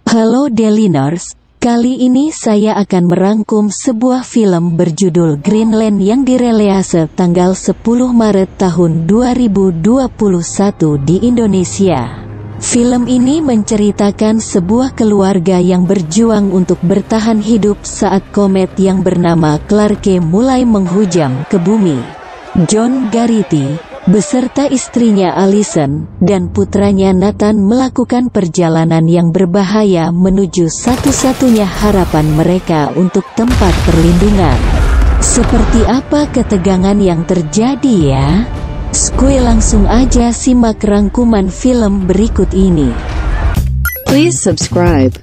Halo Deliners, kali ini saya akan merangkum sebuah film berjudul Greenland yang direlease tanggal 10 Maret tahun 2021 di Indonesia. Film ini menceritakan sebuah keluarga yang berjuang untuk bertahan hidup saat komet yang bernama Clarke mulai menghujam ke bumi. John Garrity beserta istrinya Allison dan putranya Nathan melakukan perjalanan yang berbahaya menuju satu-satunya harapan mereka untuk tempat perlindungan. Seperti apa ketegangan yang terjadi ya? Skuy, langsung aja simak rangkuman film berikut ini. Please subscribe.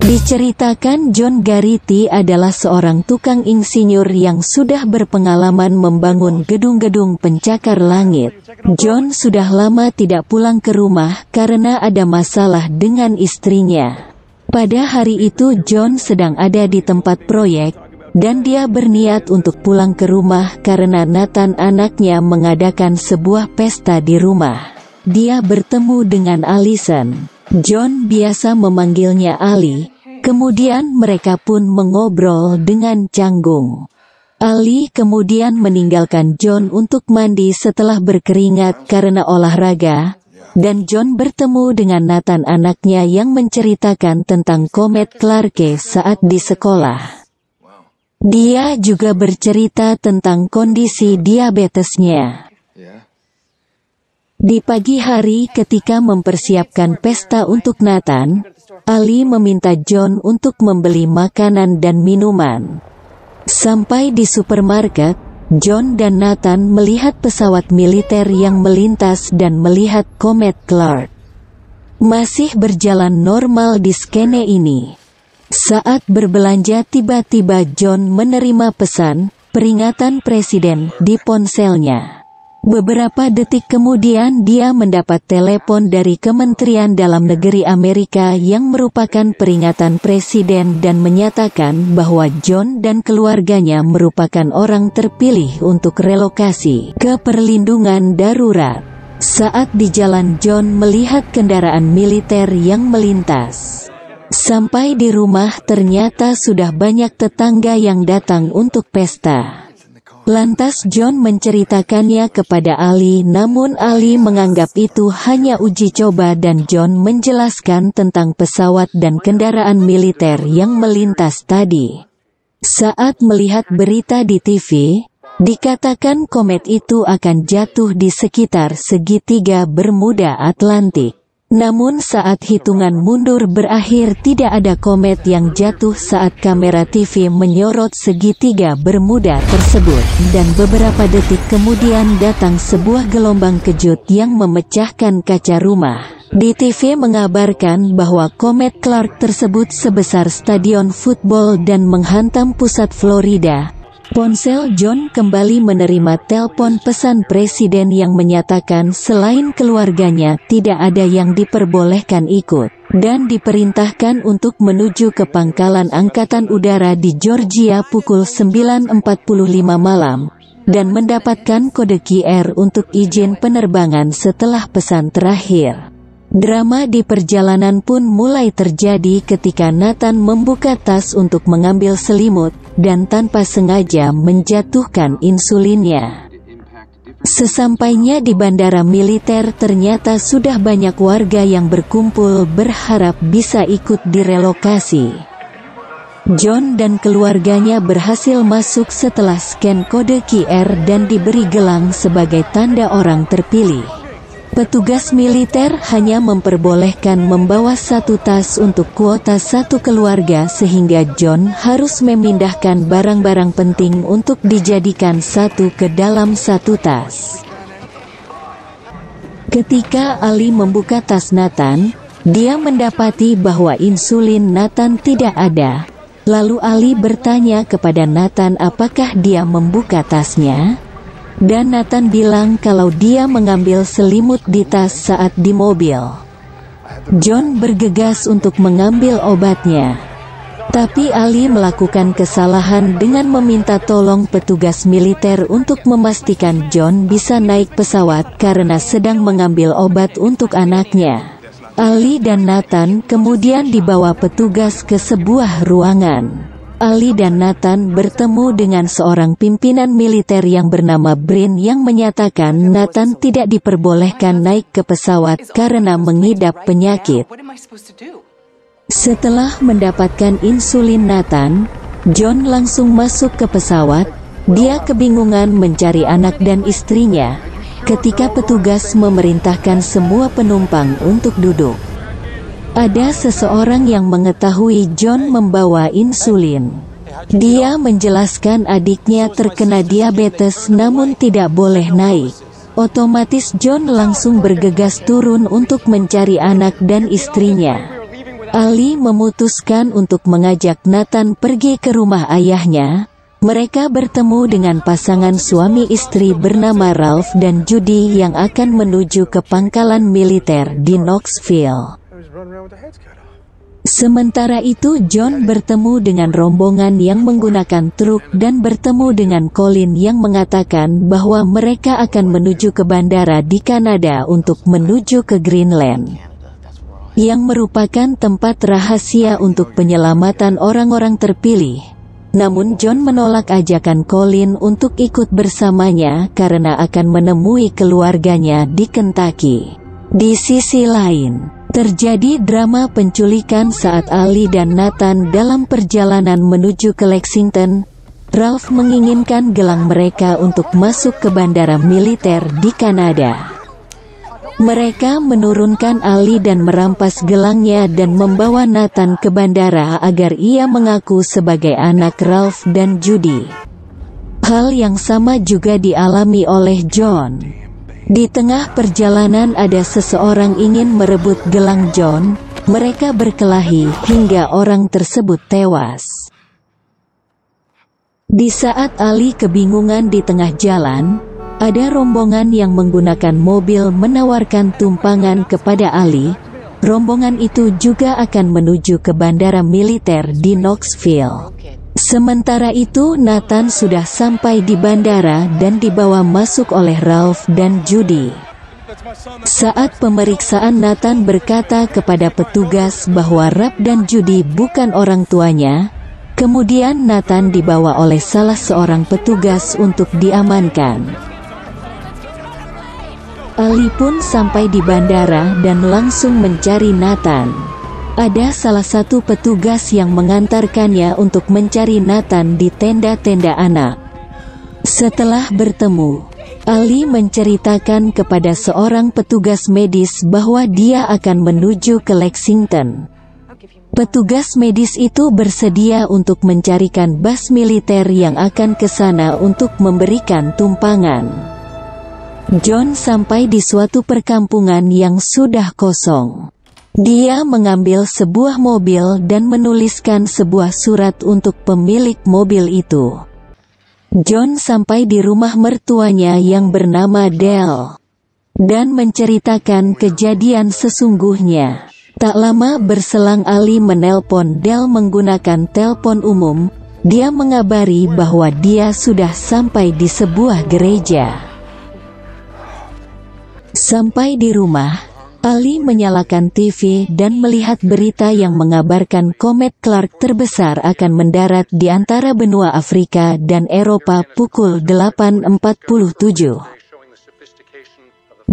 Diceritakan John Garrity adalah seorang tukang insinyur yang sudah berpengalaman membangun gedung-gedung pencakar langit. John sudah lama tidak pulang ke rumah karena ada masalah dengan istrinya. Pada hari itu John sedang ada di tempat proyek, dan dia berniat untuk pulang ke rumah karena Nathan anaknya mengadakan sebuah pesta di rumah. Dia bertemu dengan Allison. John biasa memanggilnya Ali. Kemudian mereka pun mengobrol dengan canggung. Ali kemudian meninggalkan John untuk mandi setelah berkeringat karena olahraga, dan John bertemu dengan Nathan anaknya yang menceritakan tentang komet Clarke saat di sekolah. Dia juga bercerita tentang kondisi diabetesnya. Di pagi hari ketika mempersiapkan pesta untuk Nathan, Ali meminta John untuk membeli makanan dan minuman. Sampai di supermarket, John dan Nathan melihat pesawat militer yang melintas dan melihat komet Clarke. Masih berjalan normal di skene ini. Saat berbelanja tiba-tiba John menerima pesan peringatan presiden di ponselnya. Beberapa detik kemudian dia mendapat telepon dari Kementerian Dalam Negeri Amerika yang merupakan peringatan presiden dan menyatakan bahwa John dan keluarganya merupakan orang terpilih untuk relokasi ke perlindungan darurat. Saat di jalan John melihat kendaraan militer yang melintas. Sampai di rumah ternyata sudah banyak tetangga yang datang untuk pesta. Lantas John menceritakannya kepada Ali, namun Ali menganggap itu hanya uji coba dan John menjelaskan tentang pesawat dan kendaraan militer yang melintas tadi. Saat melihat berita di TV, dikatakan komet itu akan jatuh di sekitar segitiga Bermuda Atlantik. Namun saat hitungan mundur berakhir tidak ada komet yang jatuh saat kamera TV menyorot segitiga Bermuda tersebut, dan beberapa detik kemudian datang sebuah gelombang kejut yang memecahkan kaca rumah. Di TV mengabarkan bahwa komet Clarke tersebut sebesar stadion football dan menghantam pusat Florida. Ponsel John kembali menerima telepon pesan presiden yang menyatakan selain keluarganya tidak ada yang diperbolehkan ikut, dan diperintahkan untuk menuju ke pangkalan angkatan udara di Georgia pukul 9.45 malam, dan mendapatkan kode QR untuk izin penerbangan setelah pesan terakhir. Drama di perjalanan pun mulai terjadi ketika Nathan membuka tas untuk mengambil selimut, dan tanpa sengaja menjatuhkan insulinnya. Sesampainya di bandara militer ternyata sudah banyak warga yang berkumpul berharap bisa ikut direlokasi. John dan keluarganya berhasil masuk setelah scan kode QR dan diberi gelang sebagai tanda orang terpilih. Petugas militer hanya memperbolehkan membawa satu tas untuk kuota satu keluarga sehingga John harus memindahkan barang-barang penting untuk dijadikan satu ke dalam satu tas. Ketika Ali membuka tas Nathan, dia mendapati bahwa insulin Nathan tidak ada. Lalu Ali bertanya kepada Nathan apakah dia membuka tasnya. Dan Nathan bilang kalau dia mengambil selimut di tas saat di mobil. John bergegas untuk mengambil obatnya. Tapi Ali melakukan kesalahan dengan meminta tolong petugas militer untuk memastikan John bisa naik pesawat karena sedang mengambil obat untuk anaknya. Ali dan Nathan kemudian dibawa petugas ke sebuah ruangan. Ali dan Nathan bertemu dengan seorang pimpinan militer yang bernama Brin yang menyatakan Nathan tidak diperbolehkan naik ke pesawat karena mengidap penyakit. Setelah mendapatkan insulin Nathan, John langsung masuk ke pesawat. Dia kebingungan mencari anak dan istrinya, ketika petugas memerintahkan semua penumpang untuk duduk. Ada seseorang yang mengetahui John membawa insulin. Dia menjelaskan adiknya terkena diabetes namun tidak boleh naik. Otomatis John langsung bergegas turun untuk mencari anak dan istrinya. Ali memutuskan untuk mengajak Nathan pergi ke rumah ayahnya. Mereka bertemu dengan pasangan suami istri bernama Ralph dan Judy yang akan menuju ke pangkalan militer di Knoxville. Sementara itu John bertemu dengan rombongan yang menggunakan truk dan bertemu dengan Colin yang mengatakan bahwa mereka akan menuju ke bandara di Kanada untuk menuju ke Greenland, yang merupakan tempat rahasia untuk penyelamatan orang-orang terpilih. Namun John menolak ajakan Colin untuk ikut bersamanya karena akan menemui keluarganya di Kentucky. Di sisi lain, terjadi drama penculikan saat Ali dan Nathan dalam perjalanan menuju ke Lexington. Ralph menginginkan gelang mereka untuk masuk ke bandara militer di Kanada. Mereka menurunkan Ali dan merampas gelangnya dan membawa Nathan ke bandara agar ia mengaku sebagai anak Ralph dan Judy. Hal yang sama juga dialami oleh John. Di tengah perjalanan ada seseorang ingin merebut gelang John. Mereka berkelahi hingga orang tersebut tewas. Di saat Ali kebingungan di tengah jalan, ada rombongan yang menggunakan mobil menawarkan tumpangan kepada Ali. Rombongan itu juga akan menuju ke bandara militer di Knoxville. Sementara itu Nathan sudah sampai di bandara dan dibawa masuk oleh Ralph dan Judy. Saat pemeriksaan Nathan berkata kepada petugas bahwa Ralph dan Judy bukan orang tuanya. Kemudian Nathan dibawa oleh salah seorang petugas untuk diamankan. Ali pun sampai di bandara dan langsung mencari Nathan. Ada salah satu petugas yang mengantarkannya untuk mencari Nathan di tenda-tenda anak. Setelah bertemu, Ali menceritakan kepada seorang petugas medis bahwa dia akan menuju ke Lexington. Petugas medis itu bersedia untuk mencarikan bas militer yang akan ke sana untuk memberikan tumpangan. John sampai di suatu perkampungan yang sudah kosong. Dia mengambil sebuah mobil dan menuliskan sebuah surat untuk pemilik mobil itu. John sampai di rumah mertuanya yang bernama Dell dan menceritakan kejadian sesungguhnya. Tak lama berselang Ali menelpon Dell menggunakan telepon umum. Dia mengabari bahwa dia sudah sampai di sebuah gereja. Sampai di rumah, Ali menyalakan TV dan melihat berita yang mengabarkan komet Clark terbesar akan mendarat di antara benua Afrika dan Eropa pukul 8.47.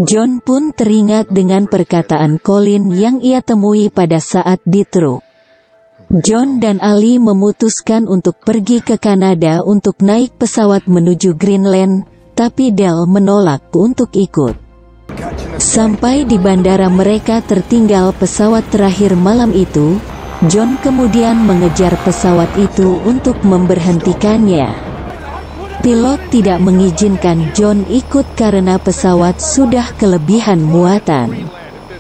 John pun teringat dengan perkataan Colin yang ia temui pada saat di truk. John dan Ali memutuskan untuk pergi ke Kanada untuk naik pesawat menuju Greenland, tapi Dell menolak untuk ikut. Sampai di bandara mereka tertinggal pesawat terakhir malam itu. John kemudian mengejar pesawat itu untuk memberhentikannya. Pilot tidak mengizinkan John ikut karena pesawat sudah kelebihan muatan.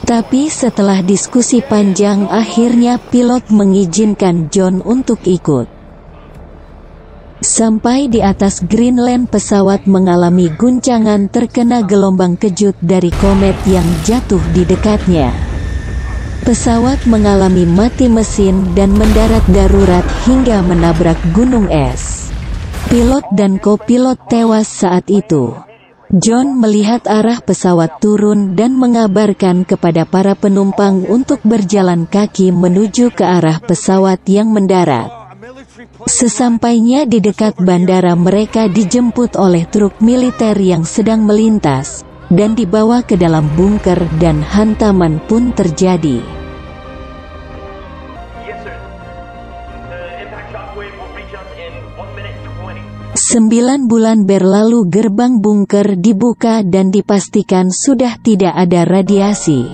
Tapi setelah diskusi panjang akhirnya pilot mengizinkan John untuk ikut. Sampai di atas Greenland pesawat mengalami guncangan terkena gelombang kejut dari komet yang jatuh di dekatnya. Pesawat mengalami mati mesin dan mendarat darurat hingga menabrak gunung es. Pilot dan kopilot tewas saat itu. John melihat arah pesawat turun dan mengabarkan kepada para penumpang untuk berjalan kaki menuju ke arah pesawat yang mendarat. Sesampainya di dekat bandara, mereka dijemput oleh truk militer yang sedang melintas dan dibawa ke dalam bunker, dan hantaman pun terjadi. 9 bulan berlalu, gerbang bunker dibuka dan dipastikan sudah tidak ada radiasi.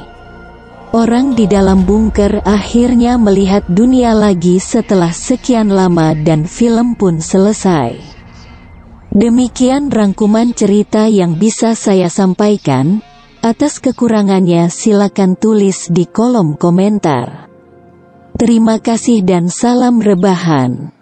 Orang di dalam bunker akhirnya melihat dunia lagi setelah sekian lama dan film pun selesai. Demikian rangkuman cerita yang bisa saya sampaikan. Atas kekurangannya silakan tulis di kolom komentar. Terima kasih dan salam rebahan.